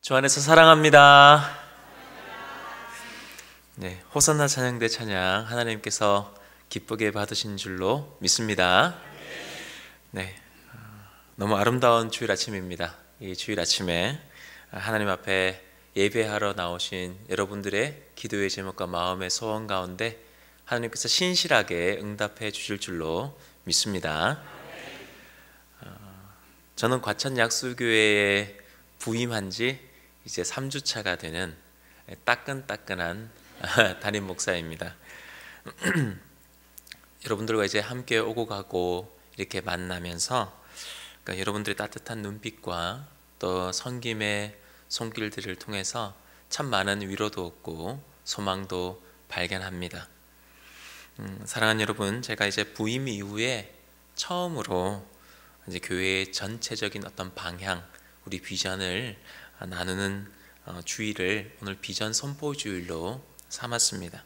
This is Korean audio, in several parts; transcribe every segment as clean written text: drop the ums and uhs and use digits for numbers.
주 안에서 사랑합니다. 네, 호산나 찬양대 찬양 하나님께서 기쁘게 받으신 줄로 믿습니다. 네, 너무 아름다운 주일 아침입니다. 이 주일 아침에 하나님 앞에 예배하러 나오신 여러분들의 기도의 제목과 마음의 소원 가운데 하나님께서 신실하게 응답해 주실 줄로 믿습니다. 저는 과천 약수교회에 부임한 지 이제 3주차가 되는 따끈따끈한 담임 목사입니다. 여러분들과 이제 함께 오고 가고 이렇게 만나면서 그러니까 여러분들의 따뜻한 눈빛과 또 섬김의 손길들을 통해서 참 많은 위로도 얻고 소망도 발견합니다. 사랑하는 여러분, 제가 이제 부임 이후에 처음으로 이제 교회의 전체적인 어떤 방향, 우리 비전을 나누는 주일을 오늘 비전 선포 주일로 삼았습니다.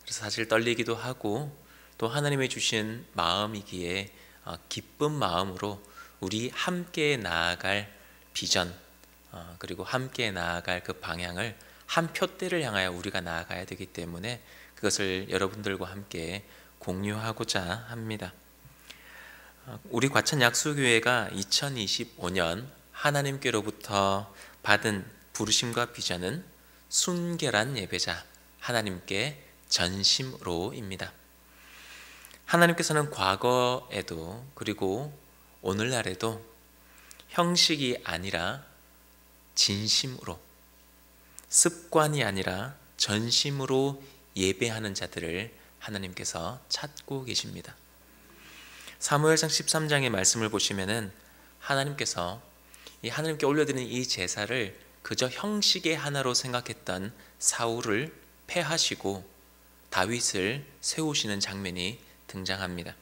그래서 사실 떨리기도 하고 또 하나님의 주신 마음이기에 기쁜 마음으로 우리 함께 나아갈 비전 그리고 함께 나아갈 그 방향을 한 표대를 향하여 우리가 나아가야 되기 때문에 그것을 여러분들과 함께 공유하고자 합니다. 우리 과천 약수교회가 2025년 하나님께로부터 받은 부르심과 비전은 순결한 예배자, 하나님께 전심으로입니다. 하나님께서는 과거에도 그리고 오늘날에도 형식이 아니라 진심으로, 습관이 아니라 전심으로 예배하는 자들을 하나님께서 찾고 계십니다. 사무엘상 13장의 말씀을 보시면은 하나님께서 이 하나님께 올려드리는 이 제사를 그저 형식의 하나로 생각했던 사울을 패하시고 다윗을 세우시는 장면이 등장합니다.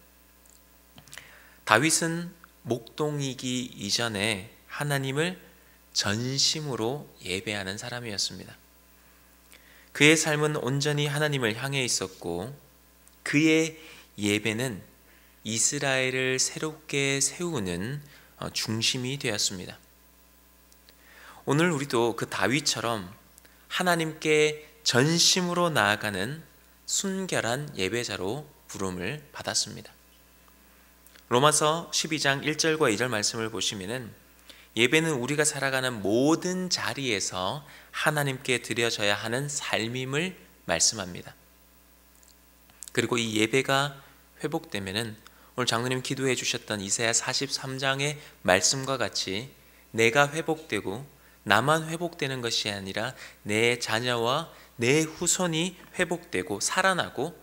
다윗은 목동이기 이전에 하나님을 전심으로 예배하는 사람이었습니다. 그의 삶은 온전히 하나님을 향해 있었고 그의 예배는 이스라엘을 새롭게 세우는 중심이 되었습니다. 오늘 우리도 그 다윗처럼 하나님께 전심으로 나아가는 순결한 예배자로 부름을 받았습니다. 로마서 12장 1절과 2절 말씀을 보시면은 예배는 우리가 살아가는 모든 자리에서 하나님께 드려져야 하는 삶임을 말씀합니다. 그리고 이 예배가 회복되면은 오늘 장로님 기도해 주셨던 이사야 43장의 말씀과 같이 내가 회복되고 나만 회복되는 것이 아니라 내 자녀와 내 후손이 회복되고 살아나고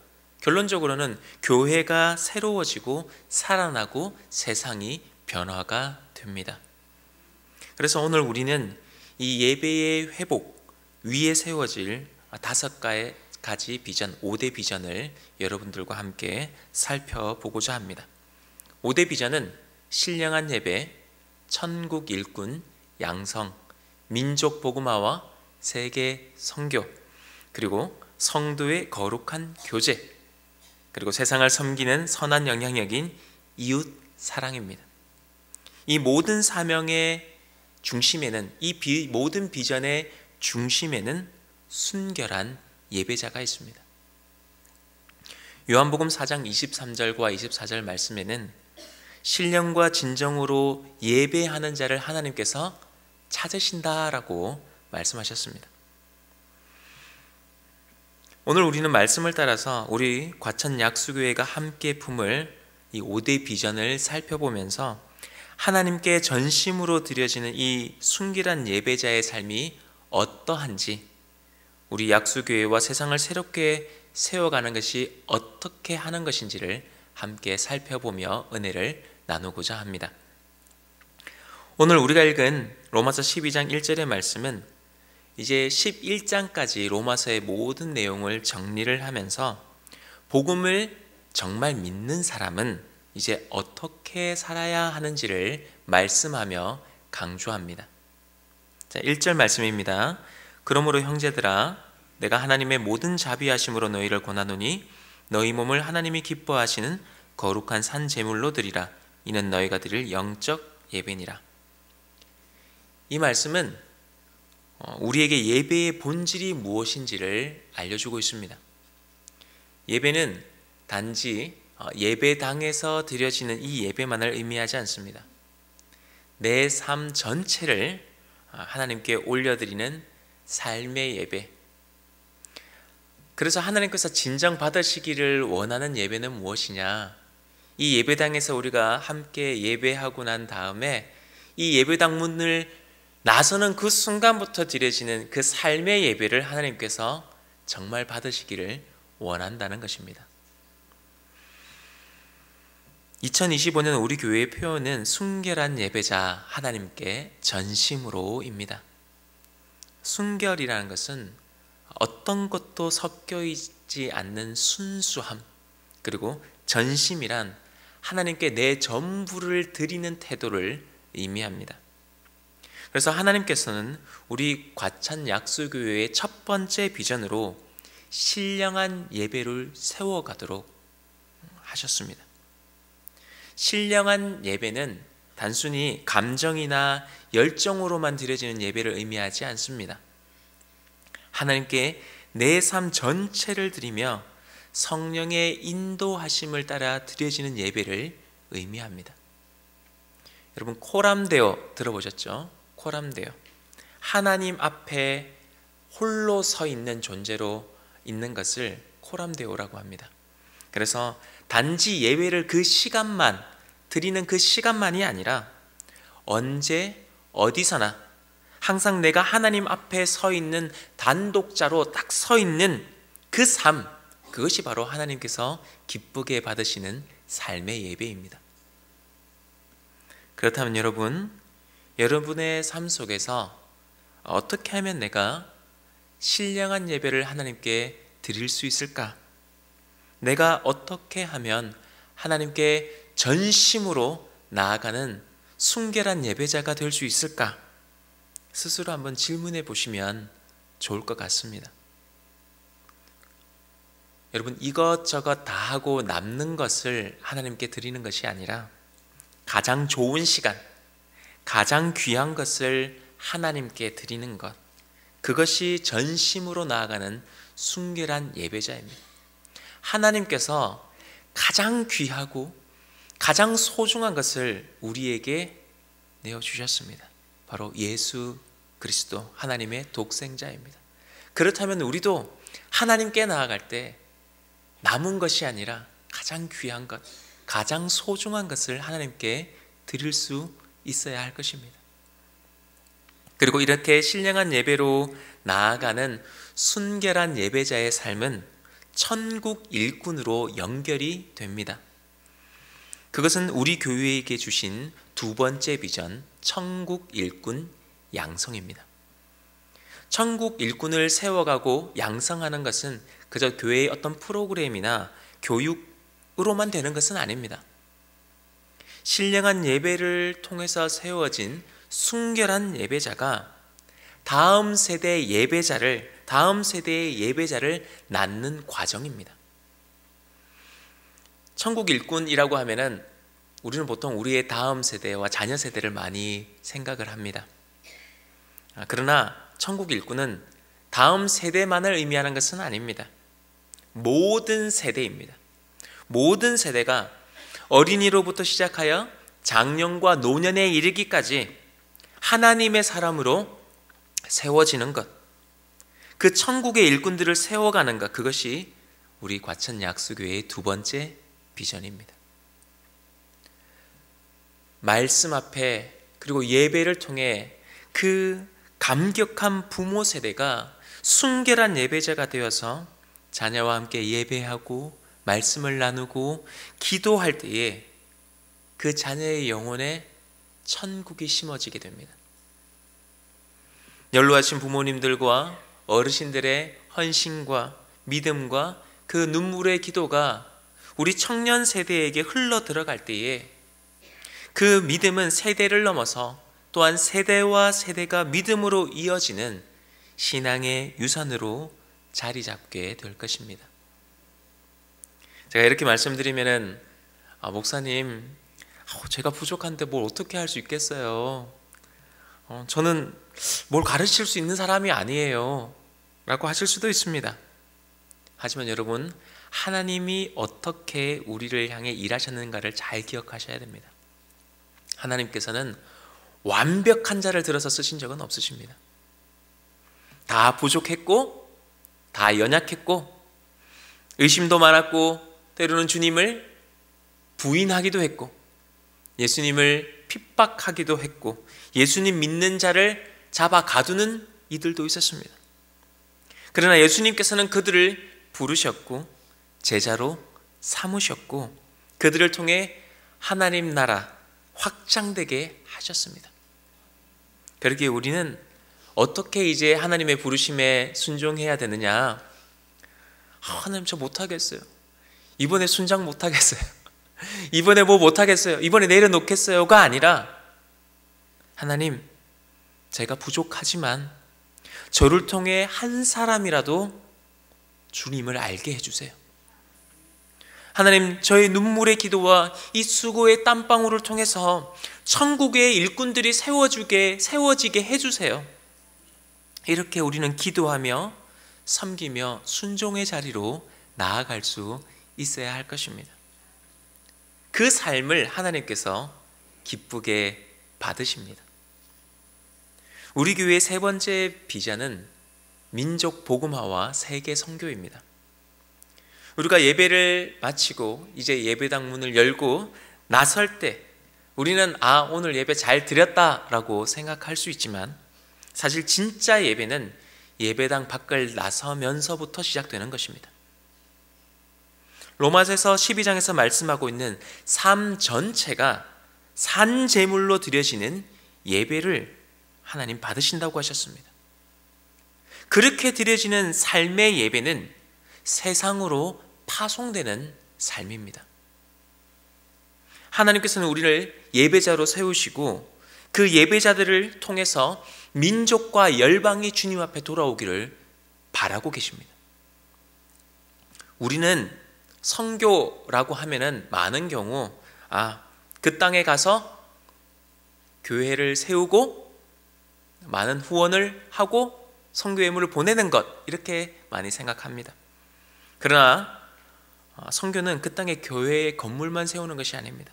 결론적으로는 교회가 새로워지고 살아나고 세상이 변화가 됩니다. 그래서 오늘 우리는 이 예배의 회복 위에 세워질 5가지 비전, 5대 비전을 여러분들과 함께 살펴보고자 합니다. 5대 비전은 신령한 예배, 천국 일꾼, 양성, 민족 복음화와 세계 선교, 그리고 성도의 거룩한 교제, 그리고 세상을 섬기는 선한 영향력인 이웃 사랑입니다. 이 모든 사명의 중심에는 모든 비전의 중심에는 순결한 예배자가 있습니다. 요한복음 4장 23절과 24절 말씀에는 신령과 진정으로 예배하는 자를 하나님께서 찾으신다라고 말씀하셨습니다. 오늘 우리는 말씀을 따라서 우리 과천 약수교회가 함께 품을 이 5대 비전을 살펴보면서 하나님께 전심으로 드려지는 이 순결한 예배자의 삶이 어떠한지, 우리 약수교회와 세상을 새롭게 세워가는 것이 어떻게 하는 것인지를 함께 살펴보며 은혜를 나누고자 합니다. 오늘 우리가 읽은 로마서 12장 1절의 말씀은 이제 11장까지 로마서의 모든 내용을 정리를 하면서 복음을 정말 믿는 사람은 이제 어떻게 살아야 하는지를 말씀하며 강조합니다. 자, 1절 말씀입니다. 그러므로 형제들아 내가 하나님의 모든 자비하심으로 너희를 권하노니 너희 몸을 하나님이 기뻐하시는 거룩한 산 제물로 드리라. 이는 너희가 드릴 영적 예배니라. 이 말씀은 우리에게 예배의 본질이 무엇인지를 알려주고 있습니다. 예배는 단지 예배당에서 드려지는 이 예배만을 의미하지 않습니다. 내 삶 전체를 하나님께 올려드리는 삶의 예배. 그래서 하나님께서 진정 받으시기를 원하는 예배는 무엇이냐? 이 예배당에서 우리가 함께 예배하고 난 다음에 이 예배당 문을 나서는 그 순간부터 드려지는 그 삶의 예배를 하나님께서 정말 받으시기를 원한다는 것입니다. 2025년 우리 교회의 표현은 순결한 예배자 하나님께 전심으로입니다. 순결이라는 것은 어떤 것도 섞여 있지 않는 순수함, 그리고 전심이란 하나님께 내 전부를 드리는 태도를 의미합니다. 그래서 하나님께서는 우리 과찬 약수교회의 첫 번째 비전으로 신령한 예배를 세워가도록 하셨습니다. 신령한 예배는 단순히 감정이나 열정으로만 드려지는 예배를 의미하지 않습니다. 하나님께 내 삶 전체를 드리며 성령의 인도하심을 따라 드려지는 예배를 의미합니다. 여러분, 코람데오 들어보셨죠? 코람데오. 하나님 앞에 홀로 서 있는 존재로 있는 것을 코람데오라고 합니다. 그래서 단지 예배를 그 시간만 드리는 그 시간만이 아니라 언제 어디서나 항상 내가 하나님 앞에 서 있는 단독자로 딱 서 있는 그 삶, 그것이 바로 하나님께서 기쁘게 받으시는 삶의 예배입니다. 그렇다면 여러분의 삶 속에서 어떻게 하면 내가 신령한 예배를 하나님께 드릴 수 있을까? 내가 어떻게 하면 하나님께 전심으로 나아가는 순결한 예배자가 될 수 있을까? 스스로 한번 질문해 보시면 좋을 것 같습니다. 여러분, 이것저것 다 하고 남는 것을 하나님께 드리는 것이 아니라 가장 좋은 시간, 가장 귀한 것을 하나님께 드리는 것, 그것이 전심으로 나아가는 순결한 예배자입니다. 하나님께서 가장 귀하고 가장 소중한 것을 우리에게 내어주셨습니다. 바로 예수 그리스도, 하나님의 독생자입니다. 그렇다면 우리도 하나님께 나아갈 때 남은 것이 아니라 가장 귀한 것, 가장 소중한 것을 하나님께 드릴 수 있어야 할 것입니다. 그리고 이렇게 신령한 예배로 나아가는 순결한 예배자의 삶은 천국 일꾼으로 연결이 됩니다. 그것은 우리 교회에게 주신 두 번째 비전, 천국 일꾼 양성입니다. 천국 일꾼을 세워가고 양성하는 것은 그저 교회의 어떤 프로그램이나 교육으로만 되는 것은 아닙니다. 신령한 예배를 통해서 세워진 순결한 예배자가 다음 세대의 예배자를 낳는 과정입니다. 천국 일꾼이라고 하면은 우리는 보통 우리의 다음 세대와 자녀 세대를 많이 생각을 합니다. 그러나 천국 일꾼은 다음 세대만을 의미하는 것은 아닙니다. 모든 세대입니다. 모든 세대가 어린이로부터 시작하여 장년과 노년에 이르기까지 하나님의 사람으로 세워지는 것, 그 천국의 일꾼들을 세워가는 것, 그것이 우리 과천 약수교회의 두 번째 비전입니다. 말씀 앞에 그리고 예배를 통해 그 감격한 부모 세대가 순결한 예배자가 되어서 자녀와 함께 예배하고 말씀을 나누고 기도할 때에 그 자녀의 영혼에 천국이 심어지게 됩니다. 연로하신 부모님들과 어르신들의 헌신과 믿음과 그 눈물의 기도가 우리 청년 세대에게 흘러 들어갈 때에 그 믿음은 세대를 넘어서 또한 세대와 세대가 믿음으로 이어지는 신앙의 유산으로 자리 잡게 될 것입니다. 제가 이렇게 말씀드리면은 목사님, 제가 부족한데 뭘 어떻게 할 수 있겠어요? 저는 뭘 가르칠 수 있는 사람이 아니에요 라고 하실 수도 있습니다. 하지만 여러분, 하나님이 어떻게 우리를 향해 일하셨는가를 잘 기억하셔야 됩니다. 하나님께서는 완벽한 자를 들어서 쓰신 적은 없으십니다. 다 부족했고, 다 연약했고, 의심도 많았고, 때로는 주님을 부인하기도 했고, 예수님을 핍박하기도 했고, 예수님 믿는 자를 잡아 가두는 이들도 있었습니다. 그러나 예수님께서는 그들을 부르셨고 제자로 삼으셨고 그들을 통해 하나님 나라 확장되게 하셨습니다. 그러기에 우리는 어떻게 이제 하나님의 부르심에 순종해야 되느냐? 하나님, 저 못하겠어요. 이번에 순장 못하겠어요. 이번에 뭐 못하겠어요. 이번에 내려놓겠어요가 아니라, 하나님, 제가 부족하지만 저를 통해 한 사람이라도 주님을 알게 해주세요. 하나님, 저의 눈물의 기도와 이 수고의 땀방울을 통해서 천국의 일꾼들이 세워지게 해주세요. 이렇게 우리는 기도하며 섬기며 순종의 자리로 나아갈 수 있어야 할 것입니다. 그 삶을 하나님께서 기쁘게 받으십니다. 우리 교회의 세 번째 비전은 민족 복음화와 세계 선교입니다. 우리가 예배를 마치고 이제 예배당 문을 열고 나설 때 우리는 오늘 예배 잘 드렸다라고 생각할 수 있지만, 사실 진짜 예배는 예배당 밖을 나서면서부터 시작되는 것입니다. 로마서에서 12장에서 말씀하고 있는 삶 전체가 산제물로 드려지는 예배를 하나님 받으신다고 하셨습니다. 그렇게 드려지는 삶의 예배는 세상으로 파송되는 삶입니다. 하나님께서는 우리를 예배자로 세우시고 그 예배자들을 통해서 민족과 열방이 주님 앞에 돌아오기를 바라고 계십니다. 우리는 선교라고 하면은 많은 경우 그 땅에 가서 교회를 세우고 많은 후원을 하고 선교예물을 보내는 것, 이렇게 많이 생각합니다. 그러나 선교는 그 땅에 교회의 건물만 세우는 것이 아닙니다.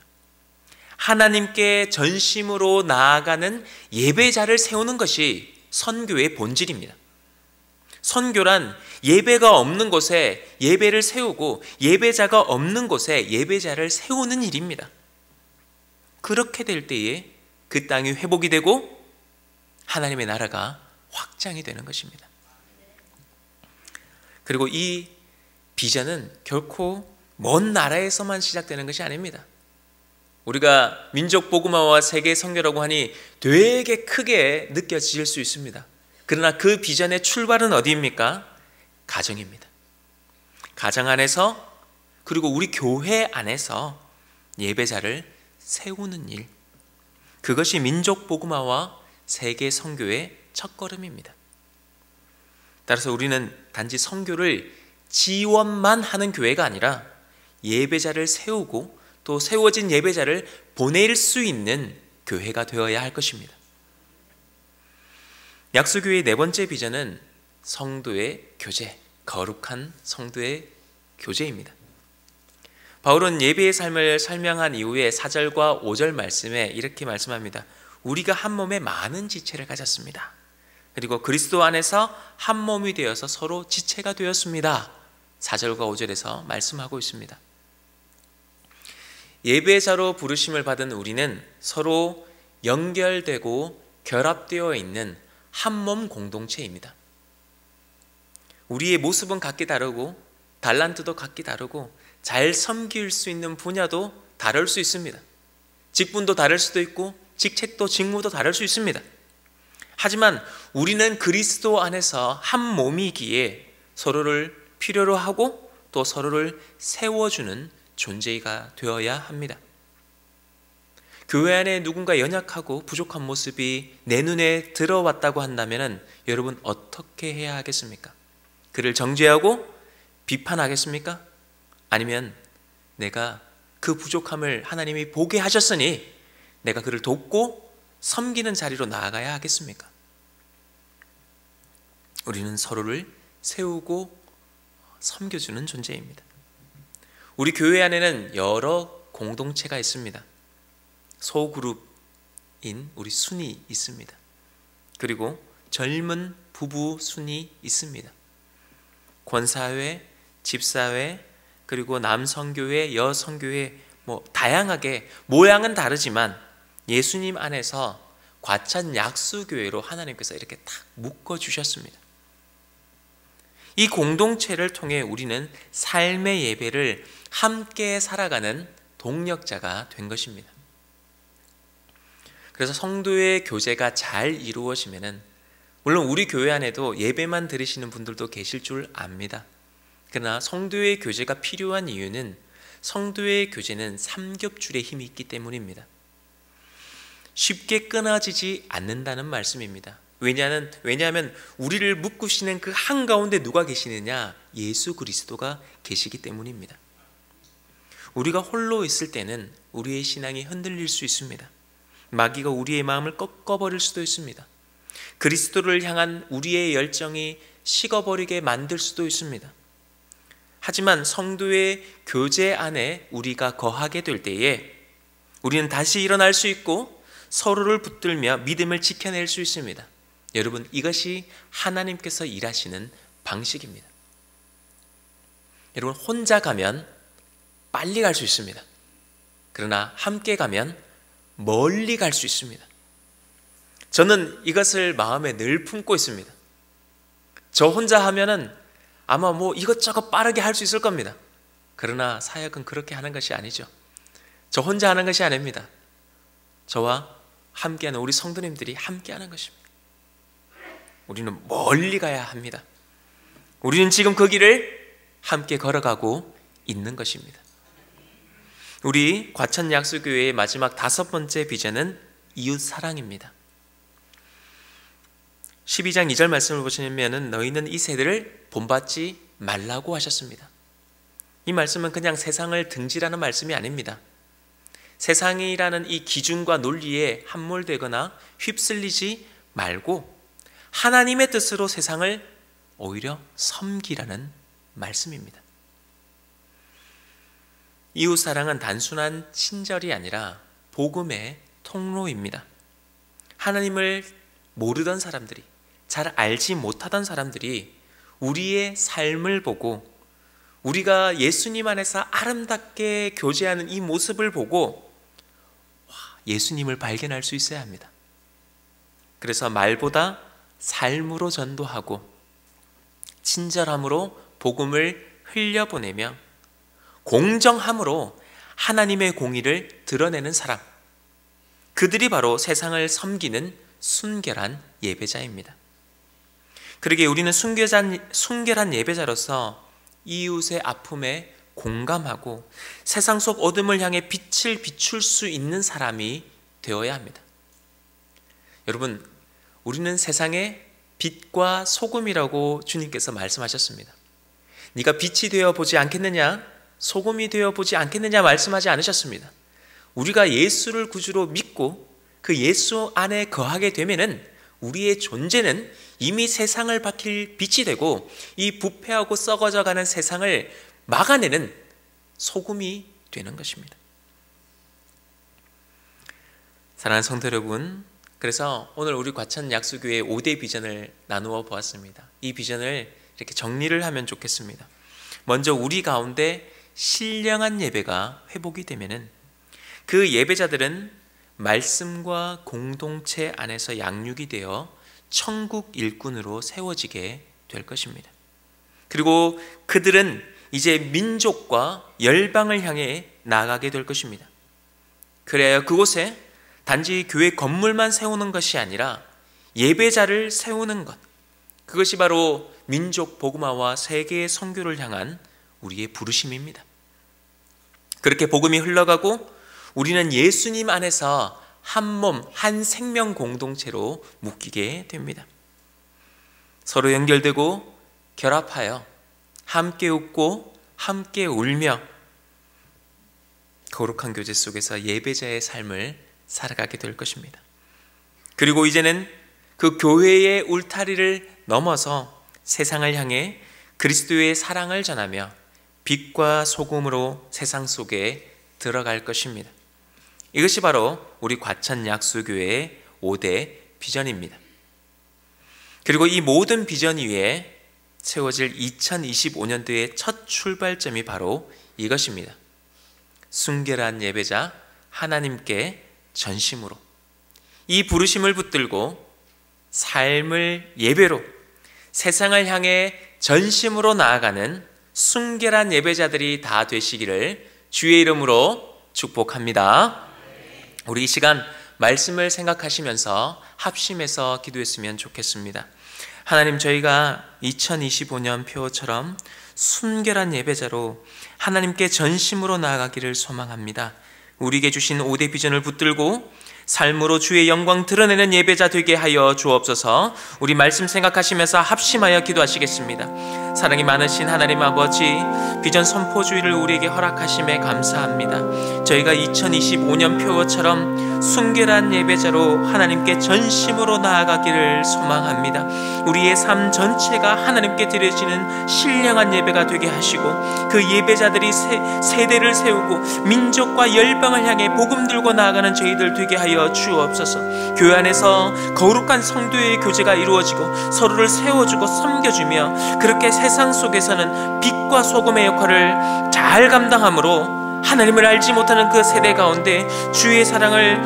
하나님께 전심으로 나아가는 예배자를 세우는 것이 선교의 본질입니다. 선교란 예배가 없는 곳에 예배를 세우고 예배자가 없는 곳에 예배자를 세우는 일입니다. 그렇게 될 때에 그 땅이 회복이 되고 하나님의 나라가 확장이 되는 것입니다. 그리고 이 비전은 결코 먼 나라에서만 시작되는 것이 아닙니다. 우리가 민족 복음화와 세계 선교라고 하니 되게 크게 느껴질 수 있습니다. 그러나 그 비전의 출발은 어디입니까? 가정입니다. 가정 안에서, 그리고 우리 교회 안에서 예배자를 세우는 일, 그것이 민족 복음화와 세계 선교의 첫걸음입니다. 따라서 우리는 단지 선교를 지원만 하는 교회가 아니라 예배자를 세우고 또 세워진 예배자를 보낼 수 있는 교회가 되어야 할 것입니다. 약수교회의 네 번째 비전은 성도의 교제, 거룩한 성도의 교제입니다. 바울은 예배의 삶을 설명한 이후에 4절과 5절 말씀에 이렇게 말씀합니다. 우리가 한 몸에 많은 지체를 가졌습니다. 그리고 그리스도 안에서 한 몸이 되어서 서로 지체가 되었습니다. 4절과 5절에서 말씀하고 있습니다. 예배자로 부르심을 받은 우리는 서로 연결되고 결합되어 있는 한 몸 공동체입니다. 우리의 모습은 각기 다르고 달란트도 각기 다르고 잘 섬길 수 있는 분야도 다를 수 있습니다. 직분도 다를 수도 있고 직책도 직무도 다를 수 있습니다. 하지만 우리는 그리스도 안에서 한 몸이기에 서로를 필요로 하고 또 서로를 세워주는 존재가 되어야 합니다. 교회 안에 누군가 연약하고 부족한 모습이 내 눈에 들어왔다고 한다면 여러분 어떻게 해야 하겠습니까? 그를 정죄하고 비판하겠습니까? 아니면 내가 그 부족함을 하나님이 보게 하셨으니 내가 그를 돕고 섬기는 자리로 나아가야 하겠습니까? 우리는 서로를 세우고 섬겨주는 존재입니다. 우리 교회 안에는 여러 공동체가 있습니다. 소그룹인 우리 순이 있습니다. 그리고 젊은 부부 순이 있습니다. 권사회, 집사회, 그리고 남성교회, 여성교회, 다양하게 모양은 다르지만 예수님 안에서 과찬 약수교회로 하나님께서 이렇게 딱 묶어주셨습니다. 이 공동체를 통해 우리는 삶의 예배를 함께 살아가는 동력자가 된 것입니다. 그래서 성도의 교제가 잘 이루어지면은 물론 우리 교회 안에도 예배만 드리시는 분들도 계실 줄 압니다. 그러나 성도의 교제가 필요한 이유는 성도의 교제는 삼겹줄의 힘이 있기 때문입니다. 쉽게 끊어지지 않는다는 말씀입니다. 왜냐하면 우리를 묶으시는 그 한가운데 누가 계시느냐? 예수 그리스도가 계시기 때문입니다. 우리가 홀로 있을 때는 우리의 신앙이 흔들릴 수 있습니다. 마귀가 우리의 마음을 꺾어버릴 수도 있습니다. 그리스도를 향한 우리의 열정이 식어버리게 만들 수도 있습니다. 하지만 성도의 교제 안에 우리가 거하게 될 때에 우리는 다시 일어날 수 있고 서로를 붙들며 믿음을 지켜낼 수 있습니다. 여러분, 이것이 하나님께서 일하시는 방식입니다. 여러분, 혼자 가면 빨리 갈 수 있습니다. 그러나 함께 가면 멀리 갈 수 있습니다. 저는 이것을 마음에 늘 품고 있습니다. 저 혼자 하면은 아마 이것저것 빠르게 할 수 있을 겁니다. 그러나 사역은 그렇게 하는 것이 아니죠. 저 혼자 하는 것이 아닙니다. 저와 함께하는 우리 성도님들이 함께하는 것입니다. 우리는 멀리 가야 합니다. 우리는 지금 그 길을 함께 걸어가고 있는 것입니다. 우리 과천 약수교회의 마지막 5번째 비전은 이웃 사랑입니다. 12장 2절 말씀을 보시면 너희는 이 세대를 본받지 말라고 하셨습니다. 이 말씀은 그냥 세상을 등지라는 말씀이 아닙니다. 세상이라는 이 기준과 논리에 함몰되거나 휩쓸리지 말고 하나님의 뜻으로 세상을 오히려 섬기라는 말씀입니다. 이웃사랑은 단순한 친절이 아니라 복음의 통로입니다. 하나님을 모르던 사람들이, 잘 알지 못하던 사람들이 우리의 삶을 보고 우리가 예수님 안에서 아름답게 교제하는 이 모습을 보고 예수님을 발견할 수 있어야 합니다. 그래서 말보다 삶으로 전도하고 친절함으로 복음을 흘려보내며 공정함으로 하나님의 공의를 드러내는 사람, 그들이 바로 세상을 섬기는 순결한 예배자입니다. 그러기에 우리는 순결한 예배자로서 이웃의 아픔에 공감하고 세상 속 어둠을 향해 빛을 비출 수 있는 사람이 되어야 합니다. 여러분, 우리는 세상의 빛과 소금이라고 주님께서 말씀하셨습니다. 네가 빛이 되어 보지 않겠느냐, 소금이 되어 보지 않겠느냐 말씀하지 않으셨습니다. 우리가 예수를 구주로 믿고 그 예수 안에 거하게 되면은 우리의 존재는 이미 세상을 밝힐 빛이 되고 이 부패하고 썩어져가는 세상을 막아내는 소금이 되는 것입니다. 사랑하는 성도 여러분, 그래서 오늘 우리 과천 약수교회의 5대 비전을 나누어 보았습니다. 이 비전을 이렇게 정리를 하면 좋겠습니다. 먼저 우리 가운데 신령한 예배가 회복이 되면은 그 예배자들은 말씀과 공동체 안에서 양육이 되어 천국 일꾼으로 세워지게 될 것입니다. 그리고 그들은 이제 민족과 열방을 향해 나아가게 될 것입니다. 그래야 그곳에 단지 교회 건물만 세우는 것이 아니라 예배자를 세우는 것, 그것이 바로 민족 복음화와 세계의 선교를 향한 우리의 부르심입니다. 그렇게 복음이 흘러가고 우리는 예수님 안에서 한 몸, 한 생명 공동체로 묶이게 됩니다. 서로 연결되고 결합하여 함께 웃고 함께 울며 거룩한 교제 속에서 예배자의 삶을 살아가게 될 것입니다. 그리고 이제는 그 교회의 울타리를 넘어서 세상을 향해 그리스도의 사랑을 전하며 빛과 소금으로 세상 속에 들어갈 것입니다. 이것이 바로 우리 과천 약수교회의 5대 비전입니다. 그리고 이 모든 비전 위에 세워질 2025년도의 첫 출발점이 바로 이것입니다. 순결한 예배자 하나님께 전심으로, 이 부르심을 붙들고 삶을 예배로 세상을 향해 전심으로 나아가는 순결한 예배자들이 다 되시기를 주의 이름으로 축복합니다. 우리 이 시간 말씀을 생각하시면서 합심해서 기도했으면 좋겠습니다. 하나님, 저희가 2025년 표처럼 순결한 예배자로 하나님께 전심으로 나아가기를 소망합니다. 우리에게 주신 5대 비전을 붙들고 삶으로 주의 영광 드러내는 예배자 되게 하여 주옵소서. 우리 말씀 생각하시면서 합심하여 기도하시겠습니다. 사랑이 많으신 하나님 아버지, 비전 선포주의를 우리에게 허락하심에 감사합니다. 저희가 2025년 표처럼 순결한 예배자로 하나님께 전심으로 나아가기를 소망합니다. 우리의 삶 전체가 하나님께 드려지는 신령한 예배가 되게 하시고, 그 예배자들이 세대를 세우고 민족과 열방을 향해 복음 들고 나아가는 저희들 되게 하여 주옵소서. 교회 안에서 거룩한 성도의 교제가 이루어지고 서로를 세워주고 섬겨주며, 그렇게 세상 속에서는 빛과 소금의 역할을 잘 감당함으로 하나님을 알지 못하는 그 세대 가운데 주의 사랑을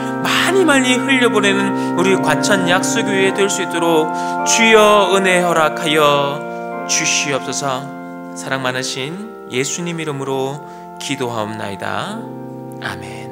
많이 흘려보내는 우리 과천 약수교회 될 수 있도록 주여 은혜 허락하여 주시옵소서. 사랑 많으신 예수님 이름으로 기도하옵나이다. 아멘.